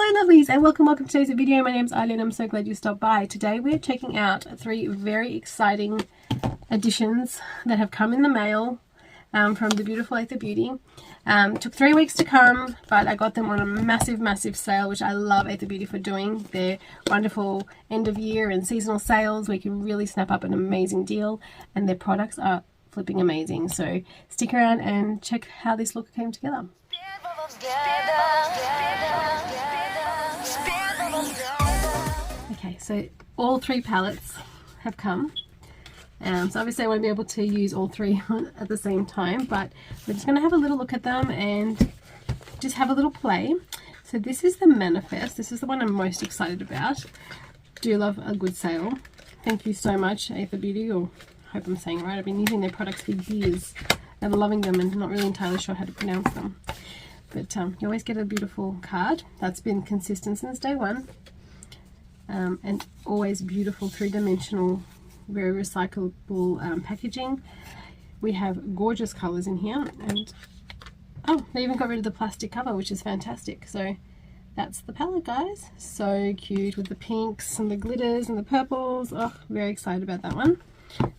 Hello lovelies and welcome to today's video. My name's Alya and I'm so glad you stopped by. Today we're checking out 3 very exciting additions that have come in the mail from the beautiful Athr Beauty. Took 3 weeks to come, but I got them on a massive sale, which I love Athr Beauty for doing. Their wonderful end of year and seasonal sales where you can really snap up an amazing deal, and their products are flipping amazing. So stick around and check how this look came together. Okay, so all 3 palettes have come. So obviously I won't be able to use all 3 at the same time, but we're just going to have a little look at them and just have a little play. So this is the Manifest. This is the one I'm most excited about. Do love a good sale. Thank you so much, Athr Beauty, or I hope I'm saying it right. I've been using their products for years and loving them and not really entirely sure how to pronounce them. But you always get a beautiful card. That's been consistent since day one. And always beautiful 3-dimensional, very recyclable packaging. We have gorgeous colors in here, and oh, they even got rid of the plastic cover, which is fantastic. So that's the palette, guys. So cute with the pinks and the glitters and the purples. Oh, very excited about that one.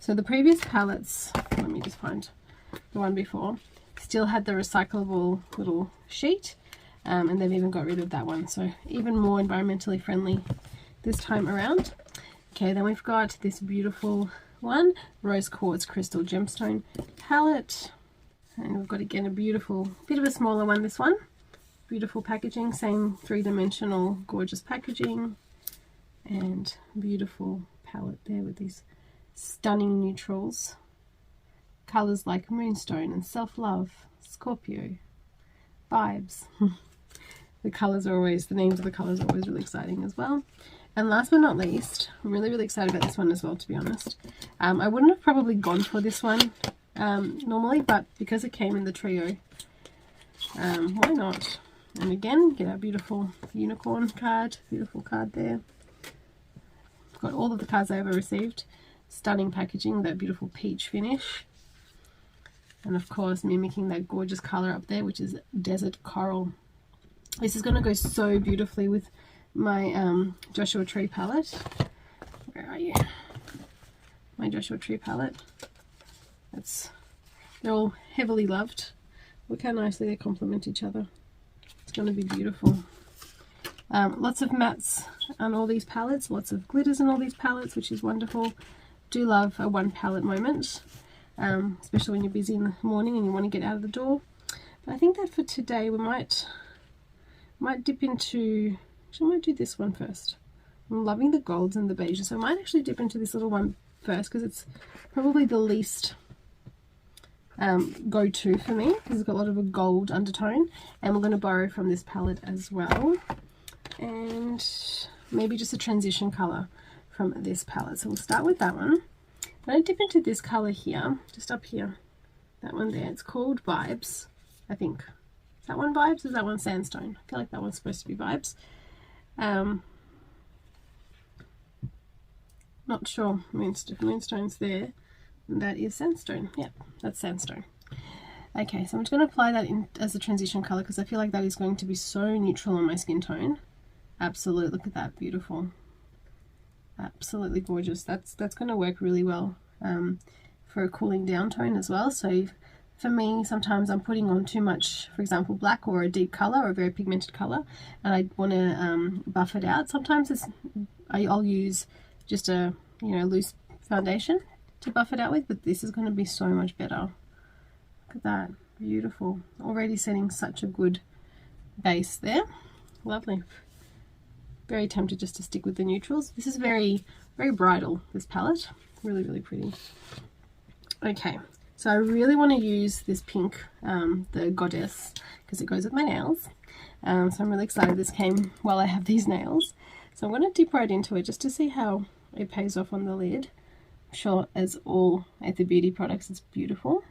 So the previous palettes, let me just find the one before, still had the recyclable little sheet, and they've even got rid of that one, so even more environmentally friendly this time around. Okay, then we've got this beautiful one, Rose Quartz Crystal Gemstone palette, and we've got again a beautiful, bit of a smaller one, this one. Beautiful packaging, same 3-dimensional gorgeous packaging, and beautiful palette there with these stunning neutrals. Colors like Moonstone and Self-Love, Scorpio, Vibes. The colors are always, the names of the colors are always really exciting as well. And last but not least, I'm really excited about this one as well, to be honest. I wouldn't have probably gone for this one normally, but because it came in the trio, why not? And again, get our beautiful unicorn card, beautiful card there. Got all of the cards I ever received. Stunning packaging, that beautiful peach finish. And of course, mimicking that gorgeous color up there, which is Desert Coral. This is going to go so beautifully with my Joshua Tree palette. Where are you? My Joshua Tree palette. They're all heavily loved. Look how nicely they complement each other. It's going to be beautiful. Lots of mattes on all these palettes, lots of glitters in all these palettes, which is wonderful. Do love a one palette moment. Especially when you're busy in the morning and you want to get out of the door. But I think that for today we might dip into, actually I might do this one first. I'm loving the golds and the beiges, so I might actually dip into this little one first because it's probably the least go-to for me because it's got a lot of a gold undertone, and we're going to borrow from this palette as well, and maybe just a transition color from this palette. So we'll start with that one. I'm going to dip into this color here, just up here, that one there. It's called Vibes, I think. Is that one Vibes or is that one Sandstone? I feel like that one's supposed to be Vibes. Not sure. Moonstone's there, and that is Sandstone. Yep, that's Sandstone. Okay, so I'm just going to apply that in as a transition color because I feel like that is going to be so neutral on my skin tone. Absolutely, look at that, beautiful. Absolutely gorgeous. That's going to work really well for a cooling down tone as well. So for me, sometimes I'm putting on too much, for example, black or a deep color or a very pigmented color, and I want to buff it out. Sometimes I'll use just a loose foundation to buff it out with, but this is going to be so much better. Look at that, beautiful. Already setting such a good base there. Lovely. Very tempted just to stick with the neutrals. This is very bridal, this palette. Really pretty. Okay, so I really want to use this pink, the Goddess, because it goes with my nails. So I'm really excited this came while I have these nails. So I'm going to dip right into it just to see how it pays off on the lid. I'm sure, as all Athr Beauty products, it's beautiful.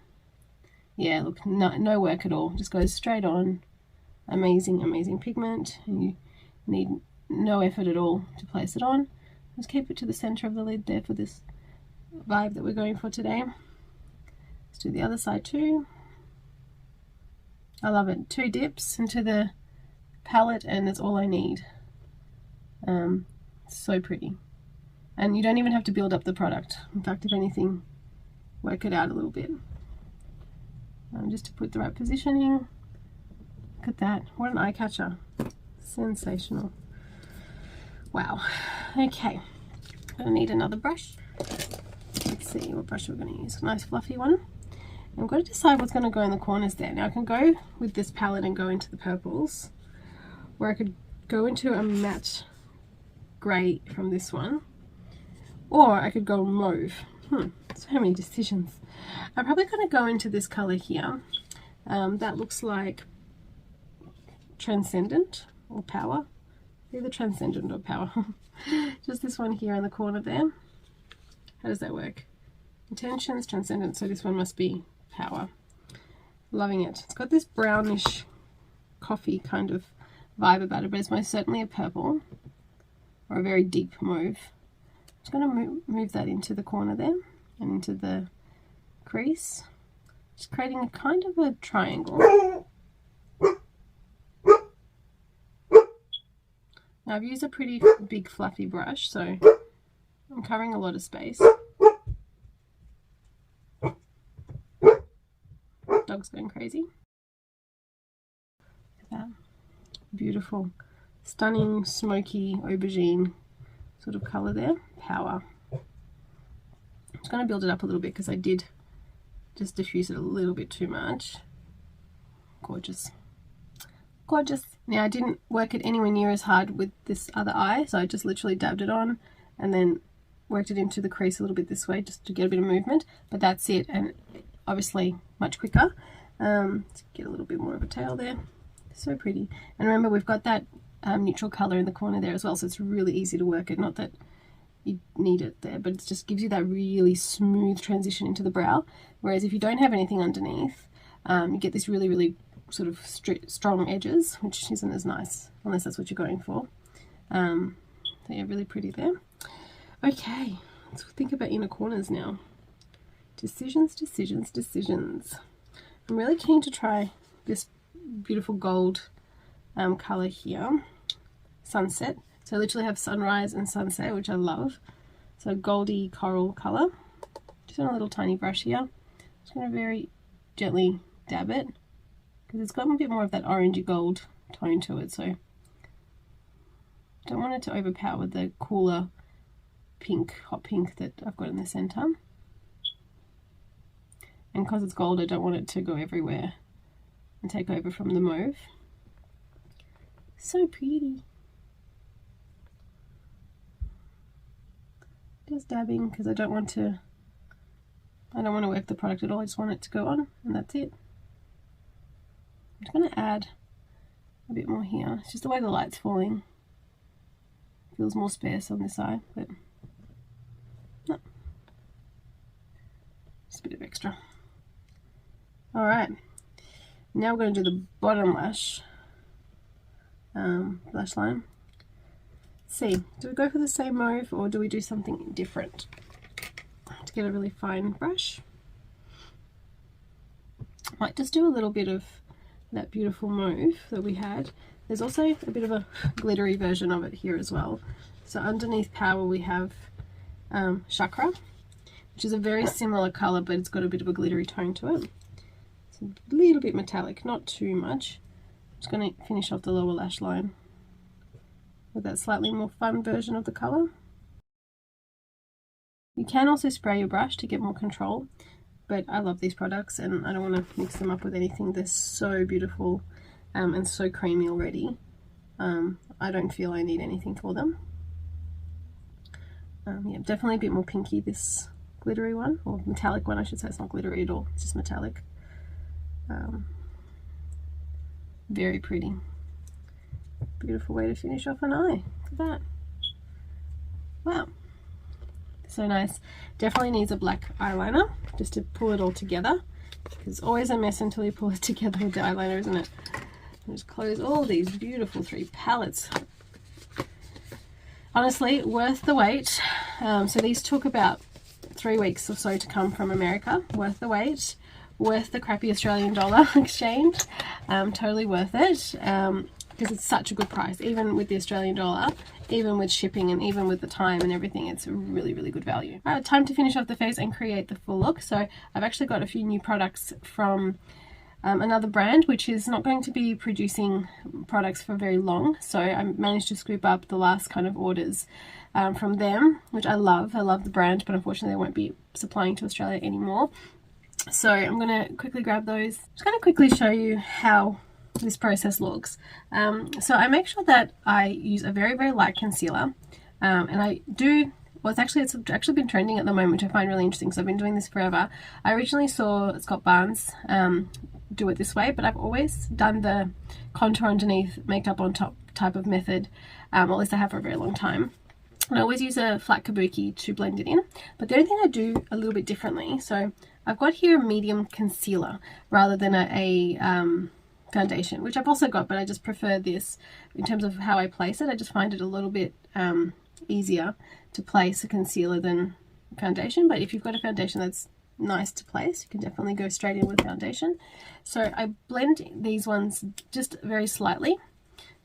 Yeah, look, no work at all. Just goes straight on. Amazing pigment. And you need no effort at all to place it on. Just keep it to the center of the lid there for this vibe that we're going for today. Let's do the other side too. I love it. 2 dips into the palette and it's all I need. So pretty. And you don't even have to build up the product. In fact, if anything, work it out a little bit. Just to put the right positioning. Look at that. What an eye catcher. Sensational. Wow. Okay. Gonna need another brush. Let's see what brush we're gonna use. A nice fluffy one. I'm going to decide what's going to go in the corners there. Now I can go with this palette and go into the purples, or I could go into a matte grey from this one, or I could go mauve. So many decisions. I'm probably going to go into this colour here. That looks like Transcendent or Power. Either Transcendent or Power. Just this one here in the corner there. How does that work? Intentions, Transcendent, so this one must be Power. Loving it. It's got this brownish coffee kind of vibe about it, but it's most certainly a purple or a very deep mauve. I'm just going to move that into the corner there and into the crease, just creating a kind of a triangle. Now I've used a pretty big fluffy brush, so I'm covering a lot of space. Dog's going crazy. Look at that. Beautiful, stunning, smoky aubergine sort of colour there. Power. I'm just going to build it up a little bit because I did just diffuse it a little bit too much. Gorgeous. Gorgeous. Now I didn't work it anywhere near as hard with this other eye, so I just literally dabbed it on and then worked it into the crease a little bit this way just to get a bit of movement, but that's it. And obviously much quicker. Let's get a little bit more of a tail there. So pretty. And remember, we've got that neutral color in the corner there as well, so it's really easy to work it. Not that you need it there, but it just gives you that really smooth transition into the brow. Whereas if you don't have anything underneath, you get this really sort of strong edges, which isn't as nice unless that's what you're going for. So yeah, really pretty there. Okay, let's think about inner corners now. Decisions, decisions, decisions. I'm really keen to try this beautiful gold color here. Sunset. So I literally have sunrise and sunset, which I love. So goldy coral color. Just on a little tiny brush here. Just going to very gently dab it because it's got a bit more of that orangey gold tone to it. So don't want it to overpower the cooler pink, hot pink that I've got in the center. And because it's gold, I don't want it to go everywhere and take over from the mauve. So pretty. Just dabbing because I don't want to work the product at all. I just want it to go on, and that's it. I'm just going to add a bit more here. It's just the way the light's falling. Feels more sparse on this eye, but no. Just a bit of extra. Alright, now we're going to do the bottom lash line. Let's see, do we go for the same mauve or do we do something different? To get a really fine brush. Might just do a little bit of that beautiful mauve that we had. There's also a bit of a glittery version of it here as well. So underneath Power we have Chakra, which is a very similar colour, but it's got a bit of a glittery tone to it. It's a little bit metallic, not too much. I'm just going to finish off the lower lash line with that slightly more fun version of the colour. You can also spray your brush to get more control, but I love these products and I don't want to mix them up with anything. They're so beautiful and so creamy already. I don't feel I need anything for them. Yeah, definitely a bit more pinky, this glittery one, or metallic one I should say. It's not glittery at all, it's just metallic. Very pretty. Beautiful way to finish off an eye. Look at that. Wow. So nice. Definitely needs a black eyeliner just to pull it all together. It's always a mess until you pull it together with the eyeliner, isn't it? I'll just close all these beautiful 3 palettes. Honestly, worth the wait. So these took about 3 weeks or so to come from America. Worth the wait. Worth the crappy Australian dollar exchange. Totally worth it. because it's such a good price, even with the Australian dollar, even with shipping and even with the time and everything. It's a really, really good value. All right, time to finish off the face and create the full look. So I've actually got a few new products from another brand which is not going to be producing products for very long, so I managed to scoop up the last kind of orders from them, which I love the brand, but unfortunately they won't be supplying to Australia anymore. So I'm going to quickly grab those. Just going to quickly show you how this process looks. So I make sure that I use a very, very light concealer, and I do, well, it's actually been trending at the moment, which I find really interesting because I've been doing this forever. I originally saw Scott Barnes do it this way, but I've always done the contour underneath, makeup on top type of method, at least I have for a very long time. And I always use a flat kabuki to blend it in, but the only thing I do a little bit differently, so I've got here a medium concealer rather than a foundation, which I've also got, but I just prefer this in terms of how I place it. I just find it a little bit easier to place a concealer than foundation, but if you've got a foundation that's nice to place, you can definitely go straight in with foundation. So I blend these ones just very slightly,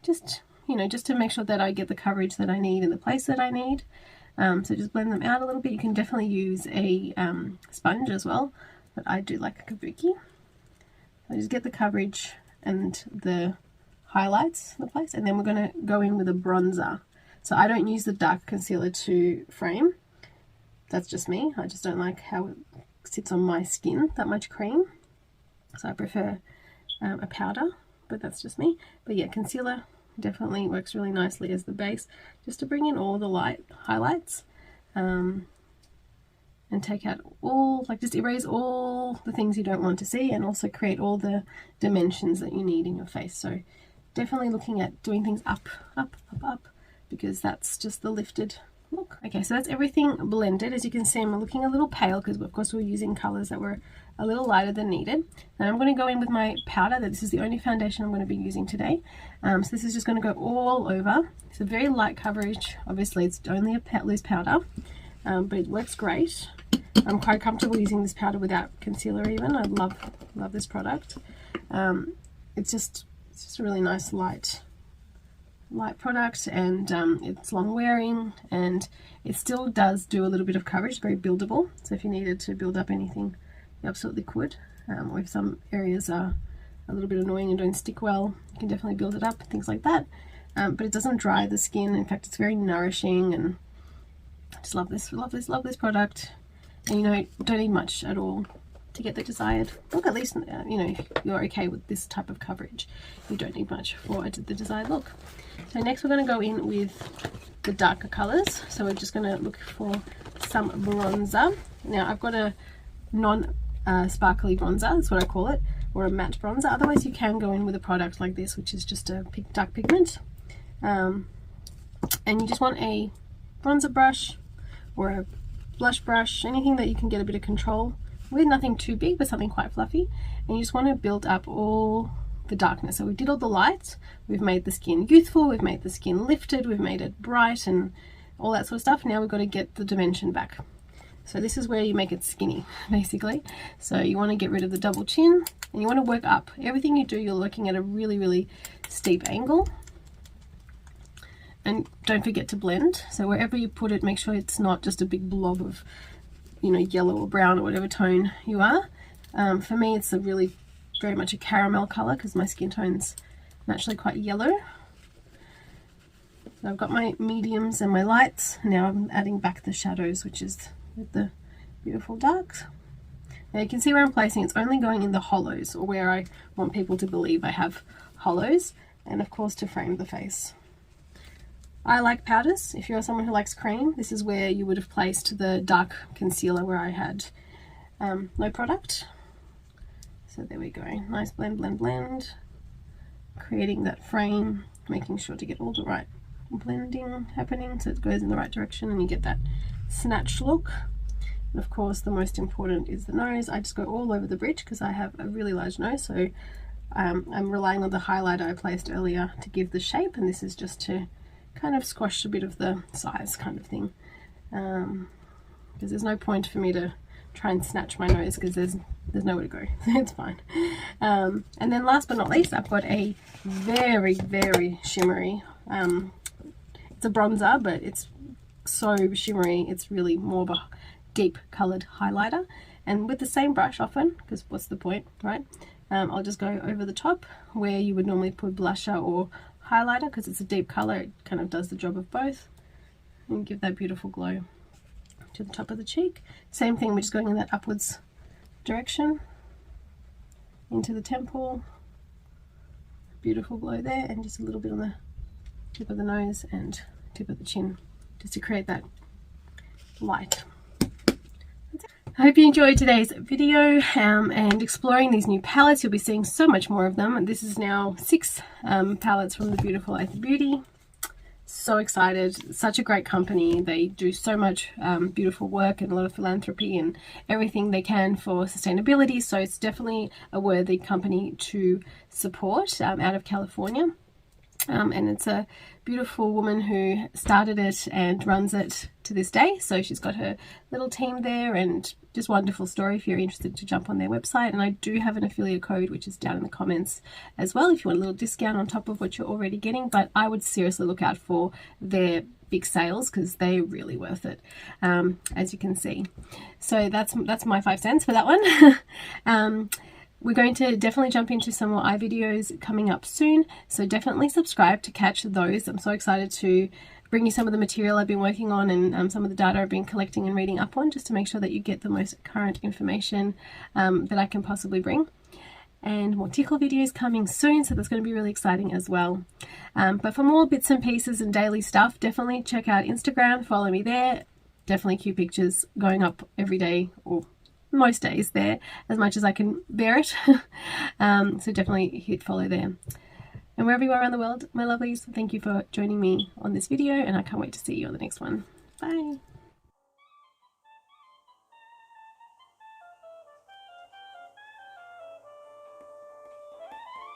just, you know, just to make sure that I get the coverage that I need in the place that I need. So just blend them out a little bit. You can definitely use a sponge as well, but I do like a kabuki. So just get the coverage and the highlights in the place, and then we're going to go in with a bronzer. So I don't use the dark concealer to frame. That's just me. I just don't like how it sits on my skin, that much cream. So I prefer a powder, but that's just me. But yeah, concealer definitely works really nicely as the base, just to bring in all the light highlights, and take out all, like, just erase all the things you don't want to see, and also create all the dimensions that you need in your face. So definitely looking at doing things up, because that's just the lifted look. Okay, so that's everything blended. As you can see, I'm looking a little pale because of course we're using colors that were a little lighter than needed. Then I'm going to go in with my powder. This is the only foundation I'm going to be using today. So this is just going to go all over. It's a very light coverage. Obviously it's only a loose powder, but it works great. I'm quite comfortable using this powder without concealer even. I love this product. It's just a really nice light product, and it's long wearing, and it still does do a little bit of coverage. It's very buildable, so if you needed to build up anything, you absolutely could. Or if some areas are a little bit annoying and don't stick well, you can definitely build it up, things like that. But it doesn't dry the skin. In fact, it's very nourishing, and I just love this product. And you know, you don't need much at all to get the desired look. At least you know, if you're okay with this type of coverage, you don't need much for the desired look. So next we're going to go in with the darker colors. So we're just going to look for some bronzer. Now I've got a non-sparkly bronzer, that's what I call it, or a matte bronzer. Otherwise you can go in with a product like this, which is just a dark pigment. And you just want a bronzer brush or a blush brush, anything that you can get a bit of control with, nothing too big but something quite fluffy, and you just want to build up all the darkness. So we did all the lights, we've made the skin youthful, we've made the skin lifted, we've made it bright and all that sort of stuff. Now we've got to get the dimension back. So this is where you make it skinny, basically. So you want to get rid of the double chin, and you want to work up. Everything you do, you're looking at a really, really steep angle. And don't forget to blend. So wherever you put it, make sure it's not just a big blob of, you know, yellow or brown or whatever tone you are. For me, it's very much a caramel color because my skin tone's naturally quite yellow. So I've got my mediums and my lights. Now I'm adding back the shadows, which is with the beautiful darks. Now you can see where I'm placing. It's only going in the hollows, or where I want people to believe I have hollows, and of course to frame the face. I like powders. If you're someone who likes cream, this is where you would have placed the dark concealer where I had no product. So there we go. Nice blend, blend, blend. Creating that frame, making sure to get all the right blending happening so it goes in the right direction and you get that snatch look. And of course the most important is the nose. I just go all over the bridge because I have a really large nose, so I'm relying on the highlighter I placed earlier to give the shape, and this is just to kind of squash a bit of the size kind of thing, because there's no point for me to try and snatch my nose because there's nowhere to go. It's fine. And then last but not least, I've got a very, very shimmery, it's a bronzer, but it's so shimmery, it's really more of a deep colored highlighter. And with the same brush often, because what's the point, right? I'll just go over the top where you would normally put blusher or highlighter, because it's a deep color, it kind of does the job of both, and give that beautiful glow to the top of the cheek. Same thing, we're just going in that upwards direction into the temple. Beautiful glow there, and just a little bit on the tip of the nose and tip of the chin, just to create that light. I hope you enjoyed today's video and exploring these new palettes. You'll be seeing so much more of them. This is now 6 palettes from the beautiful Athr Beauty. So excited. Such a great company. They do so much beautiful work and a lot of philanthropy and everything they can for sustainability. So it's definitely a worthy company to support out of California. And it's a beautiful woman who started it and runs it to this day. So she's got her little team there, and just wonderful story if you're interested to jump on their website. And I do have an affiliate code, which is down in the comments as well, if you want a little discount on top of what you're already getting. But I would seriously look out for their big sales, because they're really worth it, as you can see. So that's my 5 cents for that one. We're going to definitely jump into some more eye videos coming up soon, so definitely subscribe to catch those. I'm so excited to bring you some of the material I've been working on and some of the data I've been collecting and reading up on, just to make sure that you get the most current information that I can possibly bring. And more Tichel videos coming soon, so that's going to be really exciting as well. But for more bits and pieces and daily stuff, definitely check out Instagram, follow me there. Definitely cute pictures going up every day, or most days there, as much as I can bear it. So definitely hit follow there. And wherever you are around the world, my lovelies, thank you for joining me on this video, and I can't wait to see you on the next one. Bye.